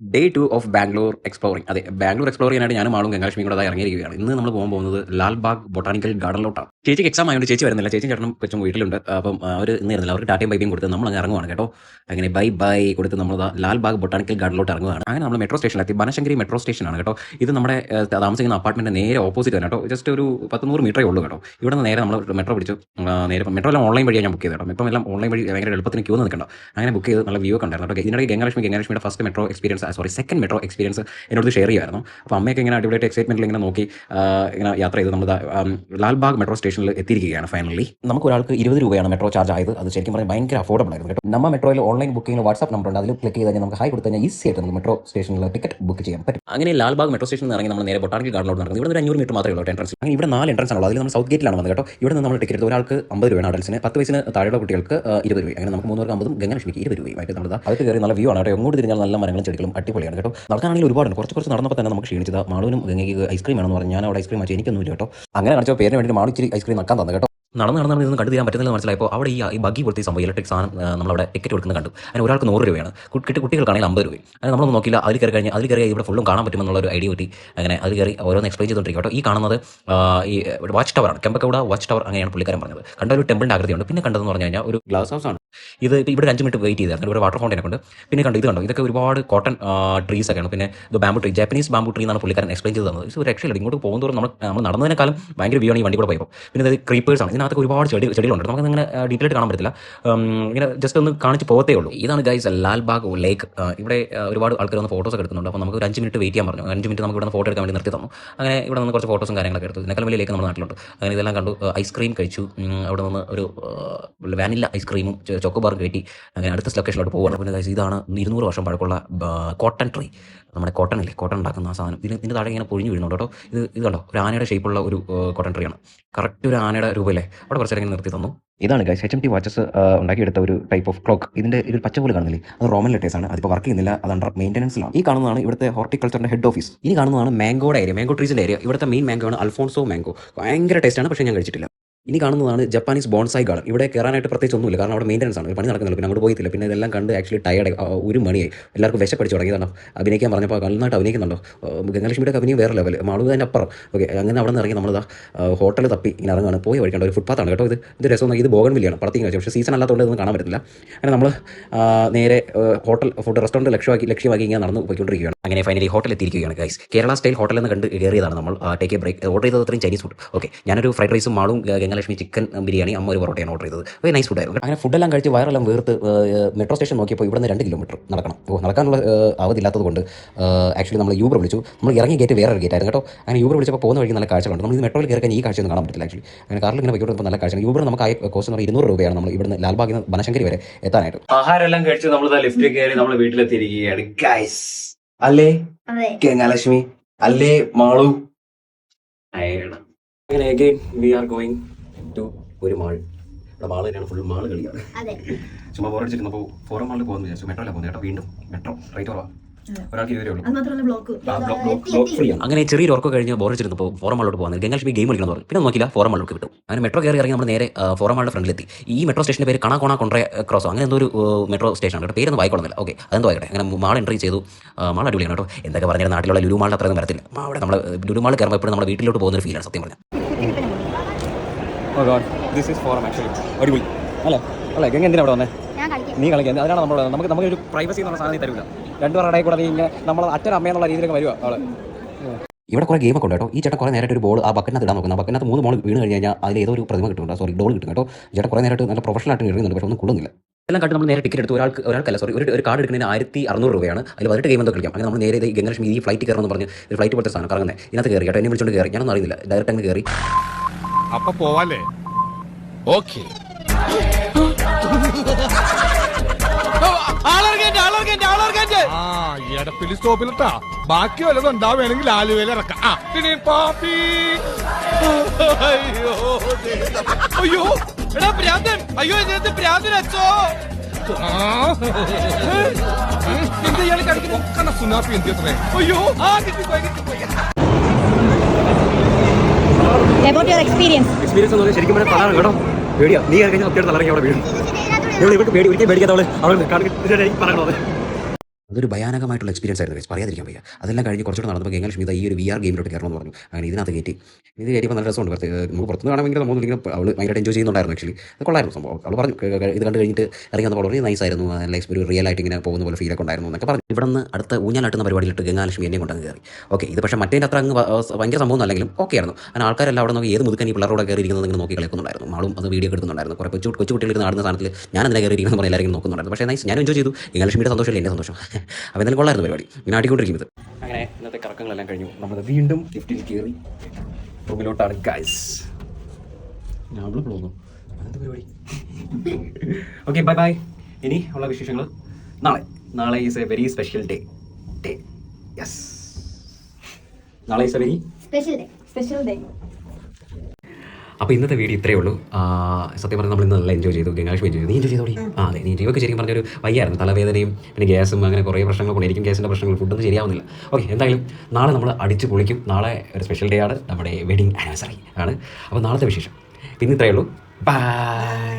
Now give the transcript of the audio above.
Day 2 of Bangalore exploring. അതെ, Bangalore explore ചെയ്യാനായിട്ട് ഞാനും ആളും ഗംഗാലക്ഷ്മിയും കൂടെ ഇറങ്ങിയിരിക്കുകയാണ്. ഇന്ന് നമ്മൾ പോകാൻ പോകുന്നത് ലാൽബാഗ് ബൊട്ടാണിക്കൽ ഗാർഡനിലോട്ടാണ്. ചേച്ചിക്ക് എക്സാം ആയതുകൊണ്ട് ചേച്ചി വരുന്നില്ല. ചേച്ചി ചേട്ടനും കൊച്ചും വീട്ടിലുണ്ട്. അപ്പം അവർ ഇന്ന് ഇരുന്നില്ല. അവർക്ക് ടാറ്റയും ബൈബിയും കൊടുത്ത് നമ്മൾ അങ്ങ് ഇറങ്ങുവാണ് കേട്ടോ. അങ്ങനെ ബൈ ബൈ കൊടുത്ത് നമ്മൾ ലാൽബാഗ് ബൊട്ടാണിക്കൽ ഗാർഡനിലോട്ട് ഇറങ്ങുകയാണ്. അങ്ങനെ നമ്മൾ മെട്രോ സ്റ്റേഷനിലെത്തി. ബനശങ്കരി മെട്രോ സ്റ്റേഷനാണ് കേട്ടോ. ഇത് നമ്മുടെ താമസിക്കുന്ന അപ്പാർട്ട്മെന്റ് നേരെ ഓപ്പോസിറ്റ് തന്നെ കേട്ടോ. ജസ്റ്റ് ഒരു 100 മീറ്ററേ ഉള്ളൂ കേട്ടോ. ഇവിടെ നിന്ന് നേരെ നമ്മൾ മെട്രോ പിടിച്ചു. നേരെ മെട്രോ എല്ലാം ഓൺലൈൻ വഴിയാണ് ഞാൻ ബുക്ക് ചെയ്തത് കേട്ടോ. ഇപ്പം എല്ലാം ഓൺലൈൻ വഴി ഭയങ്കര എളുപ്പത്തിന് ക്യൂ നിൽക്കണ്ട. അങ്ങനെ ബുക്ക് ചെയ്ത് നല്ല വ്യൂ ഒക്കെ ഉണ്ടായിരുന്നു കേട്ടോ. ഇതിനിടെ ഗംഗാലക്ഷ്മിയുടെ first metro experience, second metro experience എന്നോട് ഷെയർ ചെയ്യുമായിരുന്നു. അപ്പോൾ അമ്മയൊക്കെ ഇങ്ങനെ അടിപൊളിയായിട്ട് എക്സൈറ്റ്മെൻറ്റിൽ ഇങ്ങനെ നോക്കി ഇങ്ങനെ യാത്ര ചെയ്ത് നമ്മൾ ലാൽബാഗ് മെട്രോ സ്റ്റേഷനിൽ എത്തിയിരിക്കുകയാണ് ഫൈനലി. നമുക്ക് ഒരാൾക്ക് 20 രൂപയാണ് മെട്രോ ചാർജ് ആയത്. അത് ശരിക്കും പറഞ്ഞാൽ ഭയങ്കര അഫോർഡബിൾ ആയിരുന്നു കേട്ടോ. നമ്മൾ മെട്രോയിൽ ഓൺലൈൻ ബുക്കിംഗ് വാട്സ്ആപ്പ് നമ്പർ ഉണ്ട്. അതിൽ ക്ലിക്ക് ചെയ്ത് കഴിഞ്ഞാൽ നമുക്ക് ഹായ് കൊടുത്ത് കഴിഞ്ഞാൽ ഈസി ആയിട്ട് നമുക്ക് മെട്രോ സ്റ്റേഷനിൽ ടിക്കറ്റ് ബുക്ക് ചെയ്യാൻ പറ്റും. അങ്ങനെ ലാൽബാഗ് മെട്രോ സ്റ്റേഷനിൽ ഇറങ്ങി നമ്മൾ നേരെ ബൊട്ടാണിക്കൽ ഗാർഡനിലോട്ട് നടക്കുന്നത്. ഇവിടെ ഒരു 500 മീറ്റർ മാത്രമേ ഉള്ളൂ എൻട്രൻസ്. അങ്ങനെ ഇവിടെ 4 എൻട്രൻസ് ആണല്ലോ. അതിൽ നമ്മൾ സൗത്ത് ഗേറ്റിലാണ് വന്നത് കേട്ടോ. ഇവിടെ നിന്ന് നമ്മൾ ടിക്കറ്റ് എടുത്ത് ഒരാൾക്ക് 50 രൂപയാണ് അഡൽസിന്, 10 വയസ്സിന് താഴെയുള്ള കുട്ടികൾക്ക് 20 രൂപ. അങ്ങനെ നമുക്ക് 3 പേർക്ക് 50, ഗംഗാലക്ഷ്മിക്ക് 20 രൂപയുമായിട്ട് നമ്മൾ അകത്ത് കയറി നല്ല വ്യൂ ആണ് കേട്ടോ. എങ്ങോട്ട് തിരിഞ്ഞാൽ നല്ല മരങ്ങളും ചെടികളും അടിപൊളിയാണ് കേട്ടോ. നടക്കാണെങ്കിൽ ഒരുപാടുണ്ട്. കുറച്ച് നടന്നപ്പോൾ തന്നെ നമുക്ക് ക്ഷീണിച്ചത്. മാളുവിനും ഗംഗയ്ക്ക് ഐസ്ക്രീം ആണെന്ന് പറഞ്ഞു. ഞാൻ അവിടെ ഐസ്ക്രീം വെച്ചാൽ എനിക്കൊന്നുമില്ല കേട്ടോ. അങ്ങനെ കാണിച്ചോ പേരിന് വേണ്ടി മാളു ഇച്ചിരി ഐസ്ക്രീം നക്കാൻ തന്നെ കേട്ടോ. നടന്ന് ഇതൊന്നും കണ്ടു തീരാൻ പറ്റുന്നില്ല മനസ്സിലായപ്പോൾ അവിടെ ഈ ബഗ്ഗി പോലത്തെ സംഭവം ഇലക്ട്രിക് സാധനം നമ്മളവിടെ ടിക്കറ്റ് കൊടുക്കുന്നത് കണ്ടു. അതിന് ഒരാൾക്ക് 100 രൂപയാണ്. കുട്ടികൾക്കാണെങ്കിൽ 50 രൂപയും. അത് നമ്മളൊന്നും നോക്കില്ല. അതിൽ കയറി ഇവിടെ ഫുള്ളും കാണാൻ പറ്റുമെന്നുള്ളൊരു ഐഡിയ കിട്ടി. അങ്ങനെ അത് കയറി ഓരോന്ന് എക്സ്പ്ലെയിൻ ചെയ്തുകൊണ്ടിരിക്കും കേട്ടോ. ഈ കാണുന്നത് ഈ വാച്ച് ടവറാണ്. കെമ്പക്കൗട വാച്ച് ടവർ അങ്ങനെയാണ് പുള്ളിക്കാരൻ പറഞ്ഞത്. കണ്ട ഒരു ടെമ്പിളിൻ്റെ ആകൃതിയുണ്ട്. പിന്നെ കണ്ടതെന്ന് പറഞ്ഞു കഴിഞ്ഞാൽ ഒരു ഗ്ലാസ് ഹൗസ് ആണ്. ഇത് ഇപ്പോൾ ഇവിടെ 5 മിനിറ്റ് വെയിറ്റ് ചെയ്താൽ ഇവിടെ വാട്ടർ ഫൗണ്ടൻ ഒക്കെ ഉണ്ട്. പിന്നെ ഇത് കണ്ടോ, ഇതൊക്കെ ഒരുപാട് കോട്ടൺ ട്രീസ് ഒക്കെയാണ്. പിന്നെ ഇത് bamboo tree, Japanese bamboo tree എന്നാണ് പുള്ളിക്കാരൻ എക്സ്പ്ലെയിൻ ചെയ്ത് തന്നത്. ഇത് ഒരു രക്ഷയില്ല. ഇങ്ങോട്ട് പോകുന്നതോറും നമ്മൾ നടന്നതിനേക്കാളും ഭയങ്കര വ്യൂ ആണ് ഈ വണ്ടി കൂടെ പോയപ്പോൾ. പിന്നെ ഇത് ക്രീപ്പേഴ്സ് ആണ്. ഇതിനകത്ത് ഒരുപാട് ചെടികളുണ്ട്. നമുക്ക് അങ്ങനെ ഡീറ്റെയിൽ ആയിട്ട് കാണാൻ പറ്റില്ല. ഇങ്ങനെ ജസ്റ്റ് ഒന്ന് കാണിച്ച് പോകത്തേ ഉള്ളൂ. ഇതാണ് ഗൈസ് ലാൽബാഗ് ലേക്ക്. ഇവിടെ ഒരുപാട് ആൾക്കാർ വന്ന് ഫോട്ടോസ് ഒക്കെ എടുക്കുന്നുണ്ട്. അപ്പോൾ നമുക്ക് ഒരു 5 മിനിറ്റ് വെയിറ്റ് ചെയ്യാൻ പറഞ്ഞു. 5 മിനിറ്റ് നമുക്ക് ഇവിടെ ഫോട്ടോ എടുക്കാൻ വേണ്ടി നിർത്തി തന്നു. അങ്ങനെ ഇവിടെ നിന്ന് കുറച്ച് ഫോട്ടോസും കാര്യങ്ങളൊക്കെ എടുത്തു. ഇതിനേക്കാൾ വലിയ ലേക്ക് നമ്മുടെ നാട്ടിലുണ്ട്. അങ്ങനെ ഇതെല്ലാം കണ്ടു. ഐസ്ക്രീം കഴിച്ചു. അവിടെ നിന്ന് ഒരു വാനില ഐസ്ക്രീമും ചോക്കോബാറും കയറ്റി അങ്ങനെ അടുത്ത ലൊക്കേഷനിലോട്ട് പോകുകയാണ്. പിന്നെ ഗൈസ് ഇതാണ് 200 വർഷം പഴക്കമുള്ള കോട്ടൺ ട്രീ. നമ്മുടെ കോട്ടൺ ഉണ്ടാക്കുന്ന ആ സാധനം. ഇതിൻ്റെ താഴെ ഇങ്ങനെ പൊഴിഞ്ഞു വീഴുന്നുണ്ട് കേട്ടോ. ഇത് കണ്ടോ, ഒരു ആനയുടെ ഷേപ്പുള്ള ഒരു കോട്ടൺ ട്രീ ആണ്. കറക്റ്റ് ഒരു ആനയുടെ രൂപയല്ലേ. അവിടെ കുറച്ച് ഇങ്ങനെ നിർത്തി തന്നു. ഇതാണ് ഗൈസ് HMT വാച്ചസ് ഉണ്ടാക്കിയെടുത്ത ഒരു ടൈപ്പ് ഓഫ് ക്ലോക്ക്. ഇതിൻ്റെ ഒരു പച്ച പോലെ കാണുന്നില്ലേ, അത് റോമൻ ലെറ്റേഴ്സ് ആണ്. അതിപ്പോൾ വർക്ക് ചെയ്യുന്നില്ല, അത് അണ്ടർ മെയിൻ്റനൻസിലാണ്. ഈ കാണുന്നതാണ് ഇവിടുത്തെ ഹോർട്ടിക്കൾച്ചറിൻ്റെ ഹെഡ് ഓഫീസ്. ഇനി കാണുന്നതാണ് മാംഗോയുടെ ഏരിയ, മാംഗോ ട്രീസിൻ്റെ ഏരിയ. ഇവിടുത്തെ മെയിൻ മാംഗോ ആണ് അൽഫോൺസോ മാംഗോ. ഭയങ്കര ടേസ്റ്റാണ്, പക്ഷേ ഞാൻ കഴിച്ചിട്ടില്ല. ഇനി കാണുന്നതാണ് ജപ്പാനീസ് ബോൺസായി ഗാർഡൻ. ഇവിടെ കയറാനായിട്ട് പ്രത്യേകിച്ച് ഒന്നുമില്ല, കാരണം അവിടെ മെയിൻ്റനൻസ് ആണ്, ഒരു പണി നടക്കുന്നില്ല. പിന്നെ അങ്ങോട്ട് പോയിട്ടില്ല. പിന്നെ ഇതെല്ലാം കണ്ട് ആക്ച്വലി ടയർഡ്, 1 മണിയായി. എല്ലാവർക്കും വിശപ്പടിച്ച് തുടങ്ങിയതാണ്. അഭിനയിക്കാൻ പറഞ്ഞപ്പോൾ നന്നായിട്ട് അഭിനയിക്കുന്നുണ്ടോ. ഗംഗാലക്ഷ്മിയുടെ അഭിനയം വേറെ ലെവൽ, മാളുവിൻ്റെ അപ്പുറം. ഓക്കെ, അങ്ങനെ അവിടെ നിന്ന് ഇറങ്ങി നമ്മളിതാ ഹോട്ടൽ തപ്പി ഇങ്ങനെ ഇറങ്ങുകയാണ്. പോയി വഴിക്കേണ്ട ഒരു ഫുട്പാത്താണ് കേട്ടോ. ഇത് രസം. ഇത് ബോഗൺവില്ലയാണ്, പടത്തിങ്ങനെ വെച്ചാൽ. പക്ഷേ സീസൺ അല്ലാത്തതുകൊണ്ട് ഇതൊന്നും കാണാൻ പറ്റില്ല. അങ്ങനെ നമ്മൾ നേരെ റെസ്റ്റോറൻറ്റ് ലക്ഷ്യമാക്കി ഇങ്ങനെ നടന്ന് പോയിക്കൊണ്ടിരിക്കുകയാണ്. അങ്ങനെ ഫൈനലി ഹോട്ടൽ എത്തിയിരിക്കുകയാണ് ഗൈസ്. കേരള സ്റ്റൈൽ ഹോട്ടൽ എന്ന് കണ്ട് കയറിയതാണ് നമ്മൾ. Take A break. ഓർഡർ ചെയ്തത് അത്രയും ചൈനീസ് ഫുഡ്. ഓക്കെ, ഞാനൊരു ഫ്രൈഡ് റൈസും മാളും ഗംഗാലക്ഷ്മി ചിക്കൻ ബിരിയാണി, അമ്മ ഒരു പൊറോട്ടയാണ് ഓർഡർ ചെയ്തത്. ഒരു നൈസ് ഫുഡായിരുന്നു. അങ്ങനെ ഫുഡെല്ലാം കഴിച്ച് വയറെല്ലാം വീർത്ത് മെട്രോ സ്റ്റേഷൻ നോക്കിയപ്പോൾ ഇവിടെ നിന്ന് 2 കിലോമീറ്റർ നടക്കണം. നടക്കാനുള്ള അവധിയില്ലാത്തത് കൊണ്ട് ആക്ച്വലി നമ്മൾ യൂബർ വിളിച്ചു. നമ്മൾ ഇറങ്ങിയ ഗേറ്റ് വേറൊരു ഗേറ്റ് ആയിരുന്നു കേട്ടോ. അങ്ങനെ യൂബർ വിളിച്ചപ്പോൾ പോകുന്ന വഴി നല്ല കാഴ്ചകളുണ്ട്. നമ്മൾ ഈ മെട്രോയിൽ കയറി ഈ കാഴ്ചയൊന്നും കാണാൻ പറ്റില്ല ആക്ച്വലി. അങ്ങനെ കാറിൽ ഇങ്ങനെ പോയിക്കൊണ്ടിരുമ്പോൾ നല്ല കാഴ്ച. യൂബർ നമുക്ക് ആയ കോസ്റ്റ് എന്ന് പറഞ്ഞാൽ 200 രൂപയാണ് നമ്മൾ ഇവിടുന്ന് ലാൽബാഗിൽ നിന്ന് ബനശങ്കരി വരെ എത്താനായിട്ട്. ആഹാരം എല്ലാം കഴിച്ച് നമ്മൾ ലിഫ്റ്റിൽ കയറി നമ്മൾ വീട്ടിലെത്തിയിരിക്കുകയാണ് ഗൈസ്. അല്ലേ ഗംഗാലക്ഷ്മി, അല്ലേ മാളു. അങ്ങനെ again we are going to ഒരു മാൾ. ഇവിടെ മാൾ തന്നെയാണ്, ഫുൾ മാൾ കളിയാണ്. ചുമ്മാ ബോറടിച്ചിരുന്നപ്പോൾ ഫോറം മാളിൽ പോകുന്നു വിചാരിച്ചു. മെട്രോയിലാണ് പോകുന്നത് കേട്ടോ. വീണ്ടും മെട്രോ റേറ്റ് കുറവാണ്, ഒരാൾക്ക് 20 ബ്ലോക്ക് ഫ്രീ ആണ്. അങ്ങനെ ചെറിയൊരു ഉറക്കം കഴിഞ്ഞ് ബോറടിച്ചിരുന്നപ്പോൾ ഫോറം മാളിലോട്ട് പോകുന്നത്. ഗംഗാലക്ഷ്മി ഗെയിം കളിക്കണം പറഞ്ഞു. പിന്നെ നോക്കില്ല, ഫോറം മാളിലോട്ട് വിട്ടു. അങ്ങനെ മെട്രോ കയറി ഇറങ്ങി നമ്മൾ നേരെ ഫോറം മാളിൻ്റെ ഫ്രണ്ടിലെത്തി. ഈ മെട്രോ സ്റ്റേഷൻ്റെ പേര് കണാകോണ കൊണ്ട്രെ ക്രോസോ അങ്ങനെ എന്തോ ഒരു മെട്രോ സ്റ്റേഷൻ ആണ് കേട്ടോ. പേരൊന്നും വായിക്കൊള്ളുന്നില്ല. ഓക്കെ, അതെന്തോ ആയിക്കട്ടെ. അങ്ങനെ മാൾ എൻട്രി ചെയ്തു. മാൾ അടിപൊളിയാണ് കേട്ടോ. എന്തൊക്കെ പറഞ്ഞാൽ നാട്ടിലുള്ള ലുലു മാളിൽ അത്രയൊന്നും വരത്തില്ല. അവിടെ നമ്മൾ ലുലു മാൾ കയറുമ്പോൾ എപ്പോഴും നമ്മുടെ വീട്ടിലോട്ട് പോകുന്നൊരു ഫീലാണ് സത്യം പറഞ്ഞാൽ. ദിസ് ഈസ് ഫോറം ആക്ച്വലി അടിപൊളി അല്ലേ. അല്ലേ ഗംഗ എന്തിനാ അവിടെ വന്നേ? നീ കളിക്കാൻ അതിനാണ് നമ്മൾ നമുക്കൊരു പ്രൈവസി എന്നുള്ള സാധനം തരില്ല. 2 പേരുടെ കൂടെ നീ ഇങ്ങനെ നമ്മൾ അച്ഛനമ്മയെന്നുള്ള രീതിയിലൊക്കെ വരുക അവള്. ഇവിടെ കുറേ ഗെയിമൊക്കെ ഉണ്ട് കേട്ടോ. ഈ ചേട്ടൻ കുറേ നേരമായിട്ട് ഒരു ബോൾ ആ ബക്കറ്റിനകത്ത് ഇടാൻ നോക്കുന്നത്. ആ ബക്കറ്റിനകത്ത് 3 ബോൾ വീണ് കഴിഞ്ഞാൽ അതിൽ ഏതോ ഒരു പ്രതിമ കിട്ടുന്നുണ്ട്, സോറി ഡോൾ കിട്ടും കേട്ടോ. ചേട്ടൻ കുറേ നേരമായിട്ട് നല്ല പ്രൊഫഷണൽ ആയിട്ട് എഴുതുന്നുണ്ട്, പക്ഷേ ഒന്നും കൊള്ളുന്നില്ല. എല്ലാം കണ്ട് നമ്മൾ നേരെ ടിക്കറ്റ് എടുത്തു. ഒരാൾക്കല്ല, സോറി, ഒരു കാർഡ് എടുക്കുന്നതിന് 1600 രൂപയാണ്. അതിൽ 18 ഗെയിം എന്തോ കളിക്കാം. അങ്ങനെ നമ്മൾ നേരെ ഗംഗാലക്ഷ്മി ഈ ഫ്ലൈറ്റ് കയറണമെന്ന് പറഞ്ഞ് ഒരു ഫ്ലൈറ്റ് പോലത്തെ സാധനം കറങ്ങുന്നത്. ഇതിനകത്ത് കയറി കേട്ടോ. എന്നെ വിളിച്ചുകൊണ്ട് കയറി. ഞാനൊന്നും അറിയില്ല, ഡയറക്റ്റ് അങ്ങ് കയറി. അപ്പൊ പോവാല്ലേ? ഓക്കെ. എടപ്പിലി സ്റ്റോപ്പിലിട്ടാ ബാക്കി വല്ലതും ഉണ്ടാവുകയാണെങ്കിൽ ആലുവയിൽ ഇറക്കാം. അയ്യോ എടാ ഭ്രാന്തൻ, അയ്യോ ഇതിനകത്ത് ഭ്രാന്തനച്ചോ. എന്താ ഇയാൾ കളിക്കുന്ന സുനാപ്പി എന്തിയത്രേ. അയ്യോ എക്സ്പീരിയൻസ് ശരിക്കും പറഞ്ഞാൽ പലാണ് കേട്ടോ. പേടിയാ. നീ കഴിഞ്ഞാൽ ഒറ്റ ഇറങ്ങി അവിടെ വീഴും. ഇവിടെ പേടിക്കാത്തവള് അവൾ പറയണത്. അതൊരു ഭയാനകമായിട്ടുള്ള എക്സ്പീരിയൻസ് ആയിരുന്നു ഗൈസ്, പറയാതിരിക്കാൻ വയ്യ. അതെല്ലാം കഴിഞ്ഞ് കുറച്ചുകൂടെ നടന്നപ്പോൾ ഗംഗാലക്ഷ്മി ഈ ഒരു VR ഗെയിമിലോട്ട് കയറണമെന്ന് പറഞ്ഞു. അങ്ങനെ ഇതിനകത്ത് കയറ്റിയപ്പോൾ നല്ല രസമുണ്ട്. നമുക്ക് പുറത്തുനിന്ന് കാണാമെങ്കിൽ നമ്മൾ ഇങ്ങനെ അവൾ ഭയങ്കരമായിട്ട് എൻജോയ് ചെയ്യുന്നുണ്ടായിരുന്നു. ആക്ച്വലി അത് കൊള്ളായിരുന്നു സംഭവം. അവൾ പറഞ്ഞു ഇത് കണ്ട് കഴിഞ്ഞിട്ട് ഇറങ്ങി വന്നപ്പോൾ വളരെ നൈസ് ആയിരുന്നു, നല്ല ഒരു റിയൽ ആയിട്ട് ഇങ്ങനെ പോകുന്ന പോലെ ഫീലൊക്കെ ഉണ്ടായിരുന്നു എന്നൊക്കെ പറഞ്ഞു. ഇവിടെ നിന്ന് അടുത്ത ഊഞ്ഞാലാട്ടുന്ന പരിപാടിയിലിട്ട് ഗംഗാലക്ഷ്മി എന്നെ കൊണ്ടങ്ങ് കയറി. ഓക്കെ, ഇത് പക്ഷേ മറ്റേ അത്ര അങ്ങ് ഭയങ്കര സംഭവം അല്ലെങ്കിലും ഓക്കെ ആയിരുന്നു. അങ്ങനെ ആൾക്കാരെല്ലാം അവിടെ നോക്കി ഏത് മുതുക്കാൻ ഈ പിള്ളേരോടെ കയറി ഇരിക്കുന്നത് ഇങ്ങനെ നോക്കി കളിക്കുന്നുണ്ടായിരുന്നു. മാളും അത് വീഡിയോ എടുക്കുന്നുണ്ടായിരുന്നു. കുറേ കൊച്ചു കുട്ടികളിരുന്ന് ആടുന്ന സാധനത്തിൽ ഞാൻ അതിനെ കയറി ഇരിക്കുന്നത് പറഞ്ഞ് എല്ലാവരും നോക്കുന്നുണ്ടായിരുന്നു. പക്ഷേ നൈസ്, ഞാൻ എൻജോയ് ചെയ്തു. ഗംഗാലക്ഷ്മിയുടെ സന്തോഷമല്ലേ എൻ്റെ സന്തോഷം. അപ്പോൾ എന്തായാലും കൊള്ളായിരുന്നു പരിപാടി, ഇങ്ങനെ ആടിക്കൊണ്ടിരിക്കുന്നത്. അങ്ങനെ ഇന്നത്തെ കറക്കങ്ങളെല്ലാം കഴിഞ്ഞു. നമ്മൾ വീണ്ടും ലിഫ്റ്റിൽ കയറി റൂമിലോട്ടാണ് ഗൈസ്. ഞാൻ പോകുന്നു, അതെന്താ പരിപാടി? Okay, bye bye. ഇനി ഉള്ള വിശേഷങ്ങൾ നാളെ is a very special day. Yes, നാളെ is a very special day. അപ്പോൾ ഇന്നത്തെ വീഡിയോ ഇത്രയേ ഉള്ളൂ. സത്യം പറഞ്ഞാൽ നമ്മൾ ഇന്ന് നല്ല എൻജോയ് ചെയ്തു. ഗംഗാലക്ഷ്മി എൻജോയ് ചെയ്തു. നീ എൻജോയ് ചെയ്തോടി? അതെ, നീ ജീവൊക്കെ ശരിക്കും പറഞ്ഞൊരു വയ്യായിരുന്നു, തലവേദനയും പിന്നെ ഗ്യാസും അങ്ങനെ കുറേ പ്രശ്നങ്ങൾ കൊണ്ട് എനിക്കും ഗ്യാസിൻ്റെ പ്രശ്നങ്ങൾ, ഫുഡൊന്നും ശരിയാവുന്നില്ല. ഓക്കെ, എന്തായാലും നാളെ നമ്മൾ അടിച്ച് പൊളിക്കും. നാളെ ഒരു സ്പെഷ്യൽ ഡേ ആണ്, നമ്മുടെ വെഡിങ് ആനിവേഴ്സറി ആണ്. അപ്പോൾ നാളത്തെ വിശേഷം പിന്നെ ഇത്രയേ ഉള്ളൂ. ബൈ.